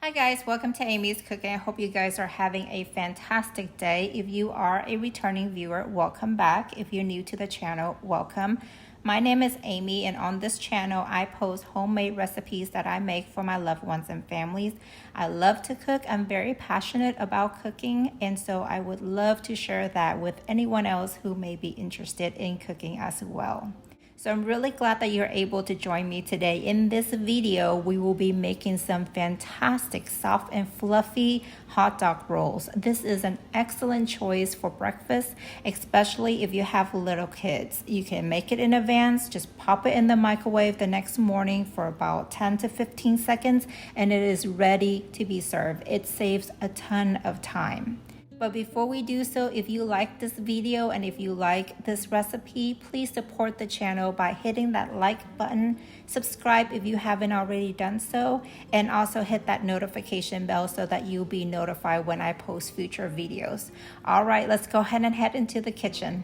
Hi guys, welcome to Aimee's Cooking. I hope you guys are having a fantastic day. If you are a returning viewer, welcome back. If you're new to the channel, welcome. My name is Aimee, and on this channel I post homemade recipes that I make for my loved ones and families. I love to cook. I'm very passionate about cooking, and so I would love to share that with anyone else who may be interested in cooking as well. So I'm really glad that you're able to join me today. In this video, we will be making some fantastic soft and fluffy hot dog rolls. This is an excellent choice for breakfast, especially if you have little kids. You can make it in advance, just pop it in the microwave the next morning for about 10 to 15 seconds, and it is ready to be served. It saves a ton of time. But before we do so, if you like this video and if you like this recipe, please support the channel by hitting that like button, subscribe if you haven't already done so, and also hit that notification bell so that you'll be notified when I post future videos. All right, let's go ahead and head into the kitchen.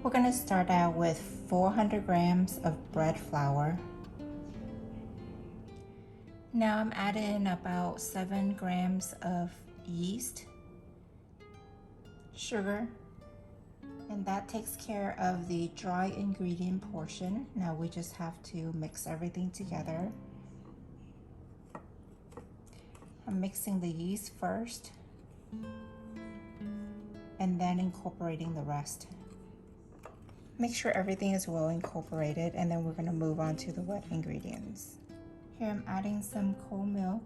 We're gonna start out with 400 grams of bread flour. Now I'm adding about 7 grams of yeast, sugar, and that takes care of the dry ingredient portion. Now we just have to mix everything together. I'm mixing the yeast first and then incorporating the rest. Make sure everything is well incorporated, and then we're going to move on to the wet ingredients. Here I'm adding some cold milk,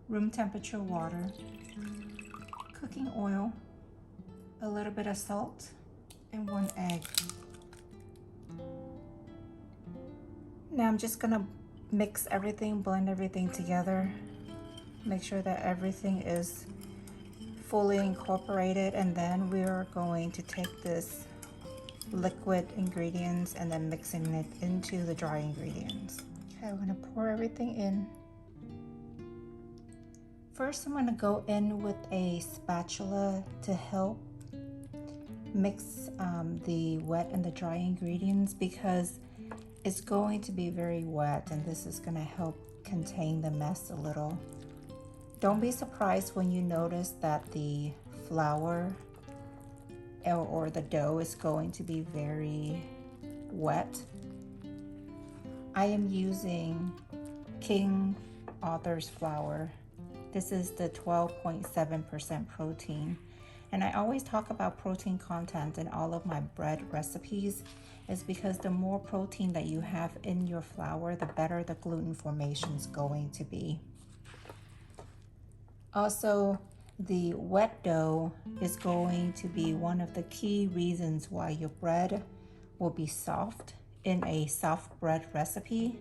room temperature water, cooking oil, a little bit of salt, and 1 egg. Now I'm just gonna mix everything, blend everything together, make sure that everything is fully incorporated, and then we are going to take this liquid ingredients and then mixing it into the dry ingredients. Okay, I'm gonna pour everything in. First, I'm going to go in with a spatula to help mix the wet and the dry ingredients, because it's going to be very wet and this is going to help contain the mess a little. Don't be surprised when you notice that the flour or the dough is going to be very wet. I am using King Author's flour. This is the 12.7% protein. And I always talk about protein content in all of my bread recipes, is because the more protein that you have in your flour, the better the gluten formation is going to be. Also, the wet dough is going to be one of the key reasons why your bread will be soft in a soft bread recipe,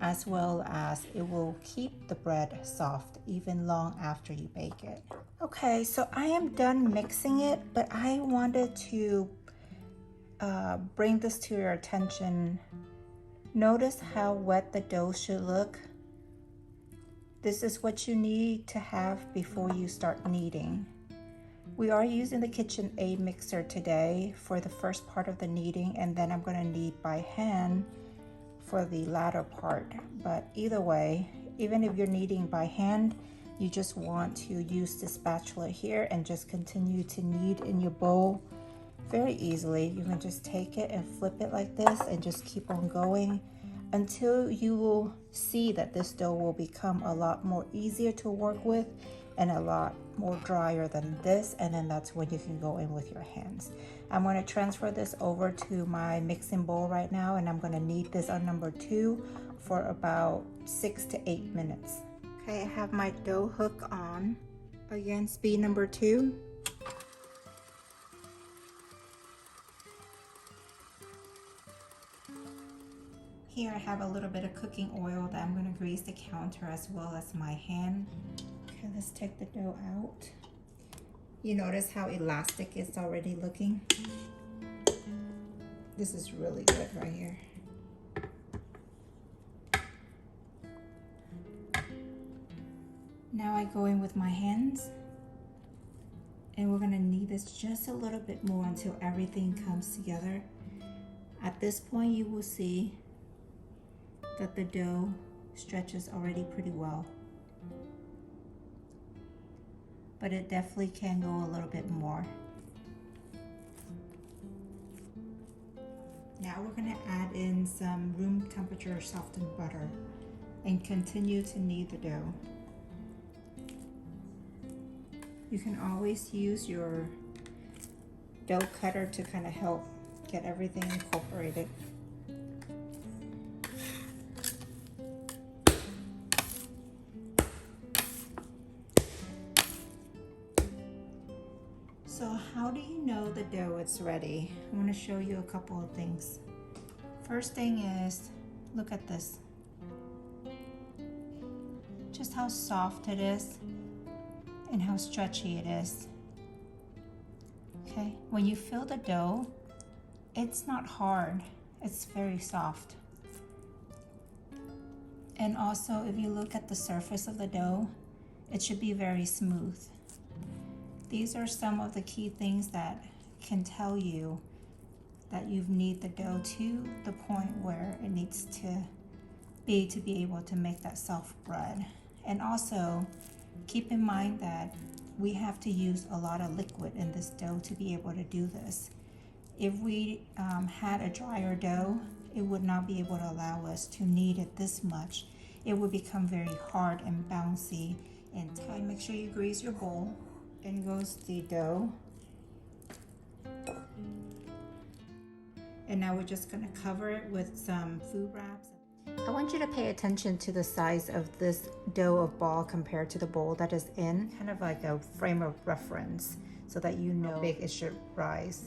as well as it will keep the bread soft even long after you bake it. Okay, so I am done mixing it, but I wanted to bring this to your attention. Notice how wet the dough should look. This is what you need to have before you start kneading. We are using the KitchenAid mixer today for the first part of the kneading, and then I'm going to knead by hand for the latter part. But either way, even if you're kneading by hand, you just want to use the spatula here and just continue to knead in your bowl very easily. You can just take it and flip it like this and just keep on going until you will see that this dough will become a lot more easier to work with and a lot more drier than this, and then that's when you can go in with your hands. I'm going to transfer this over to my mixing bowl right now, and I'm going to knead this on number 2 for about 6 to 8 minutes. Okay, I have my dough hook on. Again, speed number 2. Here I have a little bit of cooking oil that I'm going to grease the counter as well as my hand. Okay, let's take the dough out. You notice how elastic it's already looking? This is really good right here. Now I go in with my hands, and we're going to knead this just a little bit more until everything comes together. At this point, you will see that the dough stretches already pretty well. but it definitely can go a little bit more. Now we're going to add in some room temperature softened butter and continue to knead the dough. You can always use your dough cutter to kind of help get everything incorporated. So how do you know the dough is ready? I want to show you a couple of things. First thing is, look at this. Just how soft it is and how stretchy it is. Okay, when you feel the dough, it's not hard, it's very soft. And also, if you look at the surface of the dough, it should be very smooth. These are some of the key things that can tell you that you've kneaded the dough to the point where it needs to be able to make that soft bread. And also, keep in mind that we have to use a lot of liquid in this dough to be able to do this. If we had a drier dough, it would not be able to allow us to knead it this much. It would become very hard and bouncy in time. Make sure you grease your bowl. In goes the dough. And now we're just gonna cover it with some food wraps. I want you to pay attention to the size of this dough of ball compared to the bowl that is in, kind of like a frame of reference so that you know how big it should rise.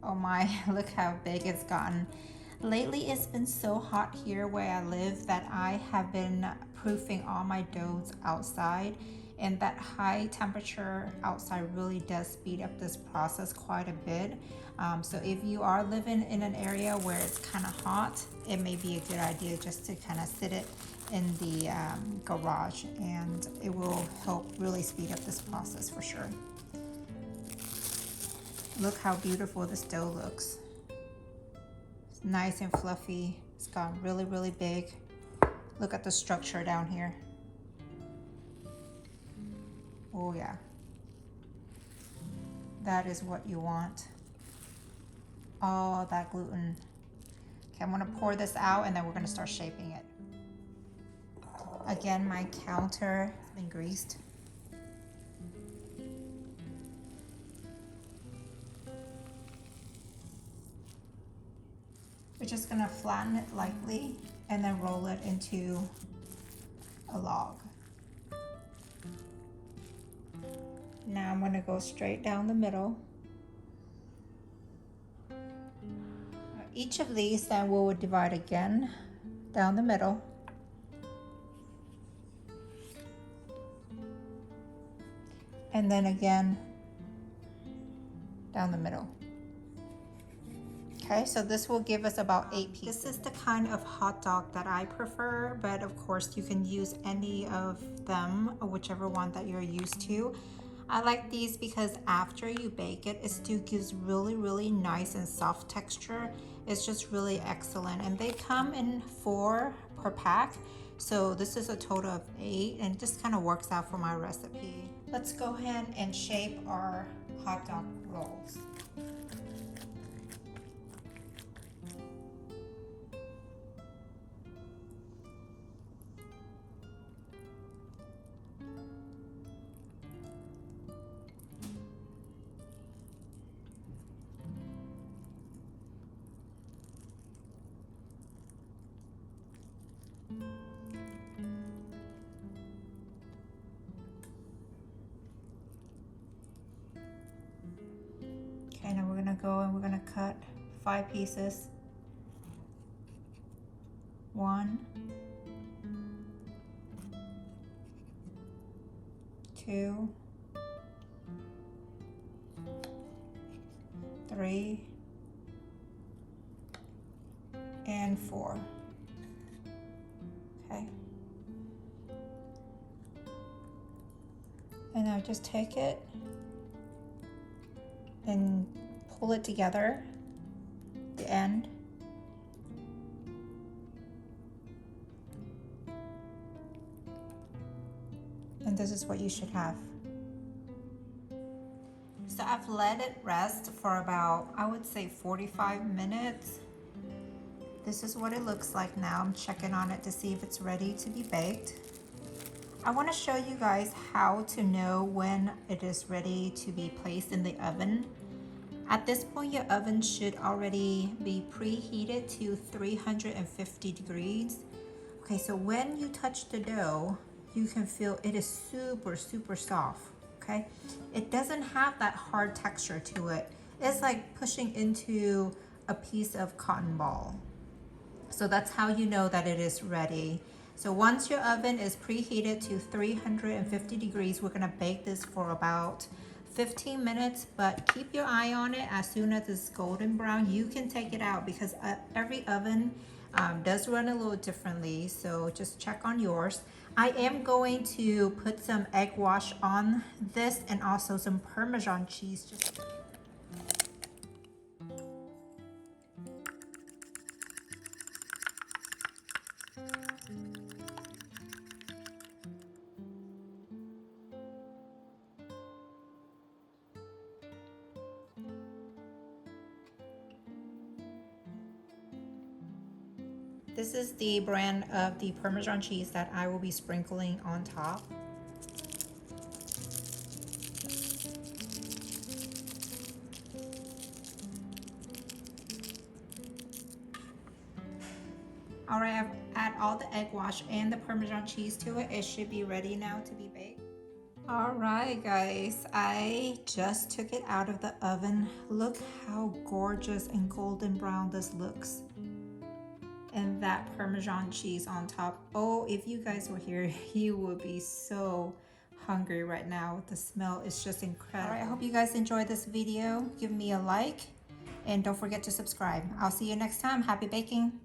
Oh my, look how big it's gotten. Lately it's been so hot here where I live that I have been proofing all my doughs outside, and that high temperature outside really does speed up this process quite a bit. So if you are living in an area where it's kind of hot, it may be a good idea just to kind of sit it in the garage, and it will help really speed up this process for sure. Look how beautiful this dough looks. It's nice and fluffy. It's gotten really, really big. Look at the structure down here. Oh yeah, that is what you want. Oh, that gluten. Okay, I'm gonna pour this out and then we're gonna start shaping it. Again, my counter has been greased. We're just gonna flatten it lightly and then roll it into a log. Now I'm gonna go straight down the middle. Each of these then we will divide again down the middle. And then again down the middle. Okay, so this will give us about 8 pieces. This is the kind of hot dog that I prefer, but of course you can use any of them, or whichever one that you're used to. I like these because after you bake it, it still gives really, really nice and soft texture. It's just really excellent. And they come in 4 per pack. So this is a total of 8, and it just kind of works out for my recipe. Let's go ahead and shape our hot dog rolls. Okay, now we're gonna go and we're gonna cut 5 pieces. 1, 2, 3, and 4. Okay. And now just take it and pull it together, the end. And this is what you should have. So I've let it rest for about, I would say 45 minutes. This is what it looks like now. I'm checking on it to see if it's ready to be baked. I want to show you guys how to know when it is ready to be placed in the oven. At this point, your oven should already be preheated to 350 degrees. Okay, so when you touch the dough, you can feel it is super, super soft, okay? It doesn't have that hard texture to it. It's like pushing into a piece of cotton ball. So that's how you know that it is ready. So once your oven is preheated to 350 degrees, we're gonna bake this for about 15 minutes, but keep your eye on it. As soon as it's golden brown, you can take it out because every oven does run a little differently. So just check on yours. I am going to put some egg wash on this and also some Parmesan cheese. This is the brand of the Parmesan cheese that I will be sprinkling on top. All right, I've added all the egg wash and the Parmesan cheese to it. It should be ready now to be baked. All right, guys, I just took it out of the oven. Look how gorgeous and golden brown this looks. And that Parmesan cheese on top. Oh, if you guys were here, you would be so hungry right now. The smell is just incredible. All right, I hope you guys enjoyed this video. Give me a like and don't forget to subscribe. I'll see you next time. Happy baking.